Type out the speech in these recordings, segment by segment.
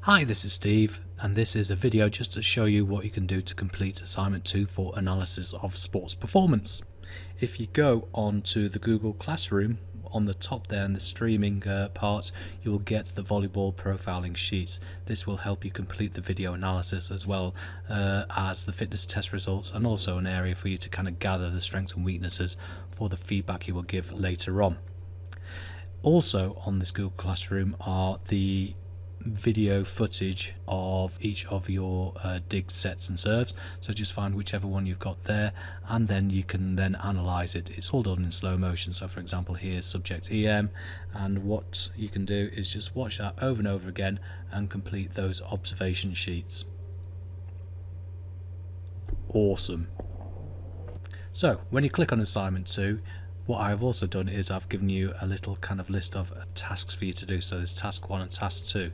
Hi, this is Steve, and this is a video just to show you what you can do to complete assignment 2 for analysis of sports performance. If you go onto the Google Classroom, on the top there in the streaming part, you will get the volleyball profiling sheets. This will help you complete the video analysis as well as the fitness test results, and also an area for you to kind of gather the strengths and weaknesses for the feedback you will give later on. Also on this Google Classroom are the video footage of each of your dig sets and serves, so just find whichever one you've got there and then you can then analyze it. It's all done in slow motion, so for example here's subject EM, and what you can do is just watch that over and over again and complete those observation sheets. Awesome. So when you click on assignment 2, what I've also done is I've given you a little kind of list of tasks for you to do. So there's task 1 and task 2.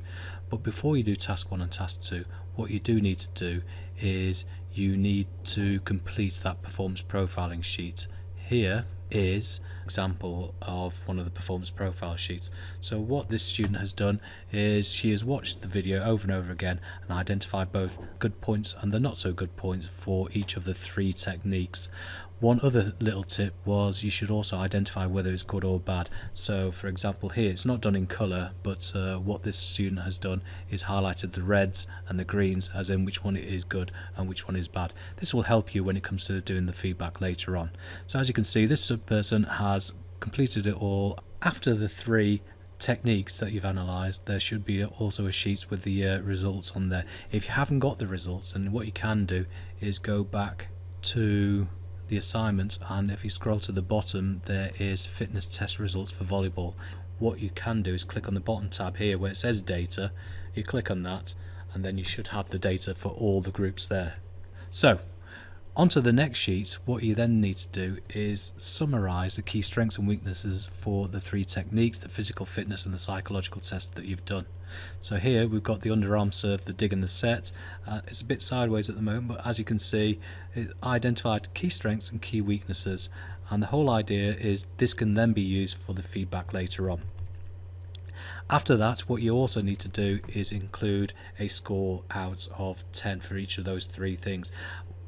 But before you do task 1 and task 2, what you do need to do is you need to complete that performance profiling sheet. Here is an example of one of the performance profile sheets. So what this student has done is she has watched the video over and over again and identified both good points and the not so good points for each of the 3 techniques. One other little tip was you should also identify whether it's good or bad. So for example here it's not done in colour, but what this student has done is highlighted the reds and the greens, as in which one is good and which one is bad. This will help you when it comes to doing the feedback later on. So as you can see, this person has completed it all. After the 3 techniques that you've analysed, there should be also a sheet with the results on there. If you haven't got the results, then what you can do is go back to the assignment, and if you scroll to the bottom there is fitness test results for volleyball. What you can do is click on the bottom tab here where it says data, you click on that and then you should have the data for all the groups there. So onto the next sheet, what you then need to do is summarize the key strengths and weaknesses for the 3 techniques, the physical fitness and the psychological test that you've done. So here we've got the underarm serve, the dig and the set. It's a bit sideways at the moment, but as you can see it identified key strengths and key weaknesses, and the whole idea is this can then be used for the feedback later on. After that, what you also need to do is include a score out of 10 for each of those 3 things.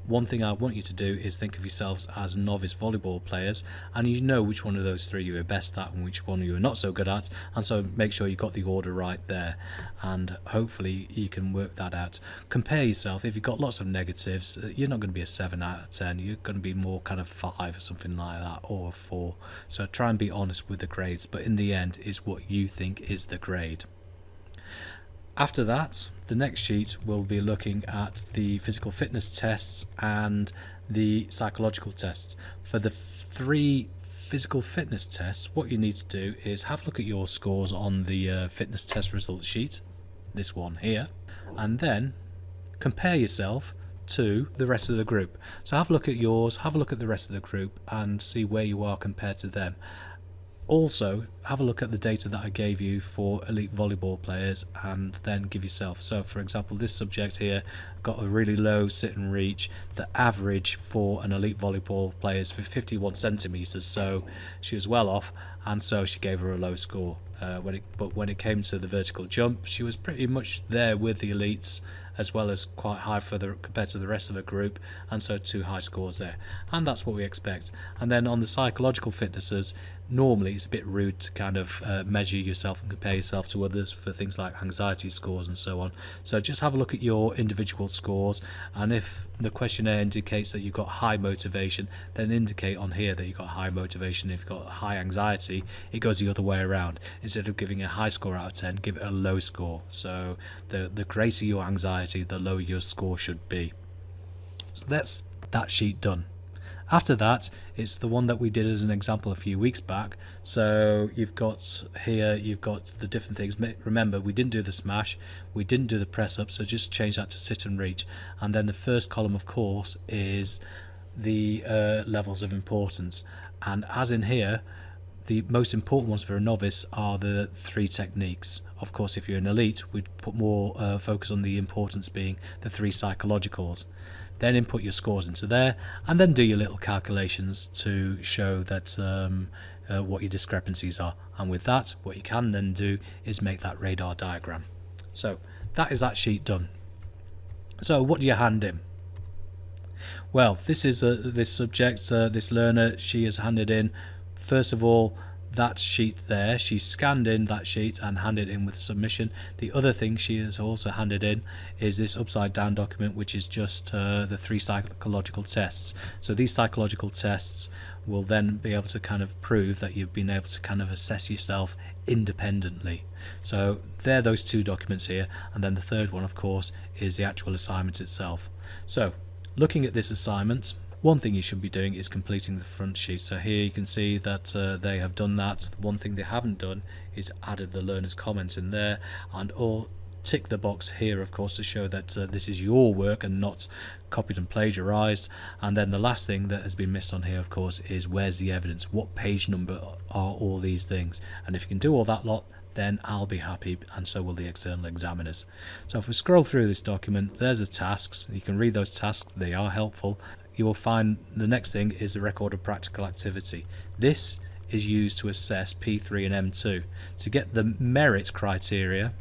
One thing I want you to do is think of yourselves as novice volleyball players, and you know which one of those 3 you were best at and which one you were not so good at, and so make sure you got the order right there, and hopefully you can work that out. Compare yourself. If you've got lots of negatives, you're not going to be a 7 out of 10, you're going to be more kind of 5 or something like that, or a 4. So try and be honest with the grades, but in the end is what you think is the grade. After that, the next sheet will be looking at the physical fitness tests and the psychological tests. For the 3 physical fitness tests, what you need to do is have a look at your scores on the fitness test result sheet, this one here, and then compare yourself to the rest of the group. So have a look at yours, have a look at the rest of the group and see where you are compared to them. Also have a look at the data that I gave you for elite volleyball players and then give yourself. So for example this subject here got a really low sit and reach. The average for an elite volleyball player is for 51 centimeters, so she was well off, and so she gave her a low score. But when it came to the vertical jump, she was pretty much there with the elites, as well as quite high compared to the rest of the group, and so 2 high scores there, and that's what we expect. And then on the psychological fitnesses, normally it's a bit rude to kind of measure yourself and compare yourself to others for things like anxiety scores and so on. So just have a look at your individual scores, and if the questionnaire indicates that you've got high motivation, then indicate on here that you've got high motivation. If you've got high anxiety, it goes the other way around. Instead of giving a high score out of 10, give it a low score. So the greater your anxiety, the lower your score should be. So that's that sheet done. After that, it's the one that we did as an example a few weeks back. So you've got here, you've got the different things. Remember, we didn't do the smash, we didn't do the press up, so just change that to sit and reach. And then the first column, of course, is the levels of importance. And as in here, the most important ones for a novice are the 3 techniques. Of course, if you're an elite, we'd put more focus on the importance being the 3 psychologicals. Then input your scores into there, and then do your little calculations to show that what your discrepancies are. And with that, what you can then do is make that radar diagram. So that is that sheet done. So what do you hand in? Well, this is this subject, this learner, she has handed in, first of all, that sheet there. She scanned in that sheet and handed in with submission. The other thing she has also handed in is this upside down document, which is just the 3 psychological tests. So these psychological tests will then be able to kind of prove that you've been able to kind of assess yourself independently. So there are those 2 documents here, and then the third one, of course, is the actual assignment itself. So looking at this assignment, one thing you should be doing is completing the front sheet. So here you can see that they have done that. The one thing they haven't done is added the learner's comments in there, and or tick the box here, of course, to show that this is your work and not copied and plagiarized. And then the last thing that has been missed on here, of course, is where's the evidence, what page number are all these things. And if you can do all that lot, then I'll be happy, and so will the external examiners. So if we scroll through this document, there's the tasks. You can read those tasks, they are helpful. You will find the next thing is the record of practical activity. This is used to assess P3 and M2. To get the merit criteria,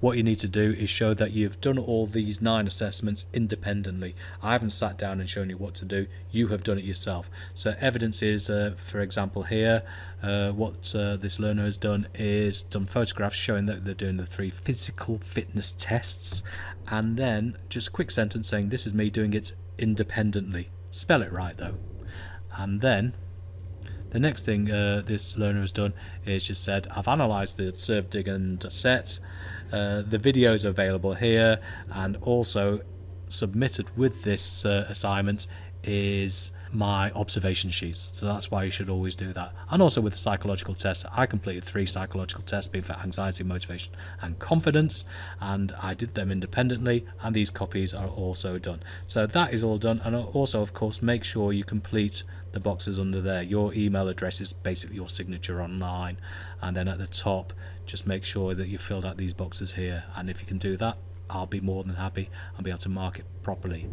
what you need to do is show that you've done all these 9 assessments independently. I haven't sat down and shown you what to do, you have done it yourself. So evidence is, for example here, what this learner has done is done photographs showing that they're doing the 3 physical fitness tests, and then just a quick sentence saying this is me doing it independently. Spell it right though. And then the next thing this learner has done is just said, I've analysed the serve, dig and set. The video is available here, and also submitted with this assignment is my observation sheets. So that's why you should always do that. And also with the psychological tests, I completed 3 psychological tests, being for anxiety, motivation and confidence, and I did them independently, and these copies are also done. So that is all done. And also, of course, make sure you complete the boxes under there. Your email address is basically your signature online, and then at the top just make sure that you filled out these boxes here, and if you can do that, I'll be more than happy and be able to mark it properly.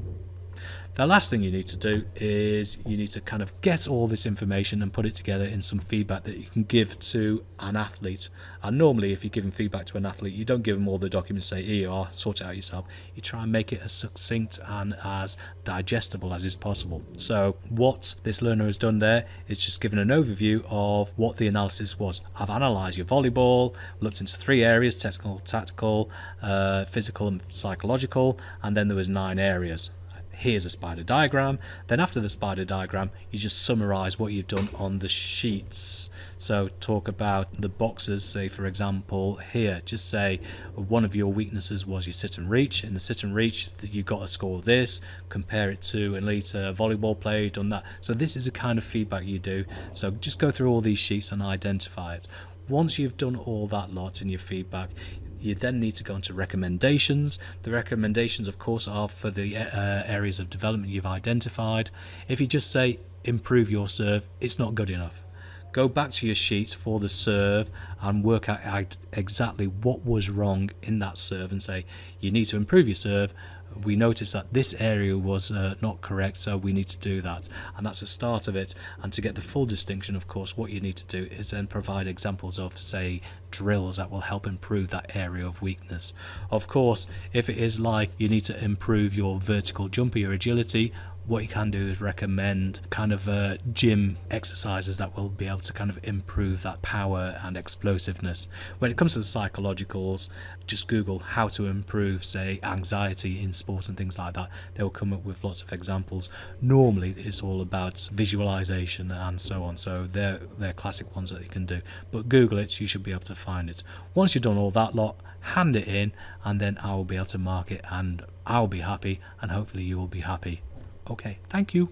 The last thing you need to do is you need to kind of get all this information and put it together in some feedback that you can give to an athlete. And normally if you're giving feedback to an athlete, you don't give them all the documents, say here you are, sort it out yourself. You try and make it as succinct and as digestible as is possible. So what this learner has done there is just given an overview of what the analysis was. I've analysed your volleyball, looked into 3 areas, technical, tactical, physical and psychological, and then there was 9 areas. Here's a spider diagram. Then after the spider diagram, you just summarize what you've done on the sheets. So talk about the boxes, say for example here, just say one of your weaknesses was your sit and reach. In the sit and reach, you got a score of this, compare it to an elite volleyball player, done that. So this is the kind of feedback you do. So just go through all these sheets and identify it. Once you've done all that lot in your feedback, you then need to go into recommendations. The recommendations, of course, are for the areas of development you've identified. If you just say improve your serve, it's not good enough. Go back to your sheets for the serve and work out exactly what was wrong in that serve and say you need to improve your serve. We noticed that this area was not correct, so we need to do that, and that's the start of it. And to get the full distinction, of course, what you need to do is then provide examples of, say, drills that will help improve that area of weakness. Of course, if it is like you need to improve your vertical jump or your agility, what you can do is recommend kind of gym exercises that will be able to kind of improve that power and explosiveness. When it comes to the psychologicals, just Google how to improve, say, anxiety in sport and things like that. They will come up with lots of examples. Normally it's all about visualization and so on, so they're classic ones that you can do. But Google it, you should be able to find it. Once you've done all that lot, hand it in, and then I will be able to mark it, and I'll be happy, and hopefully you will be happy. Okay, thank you.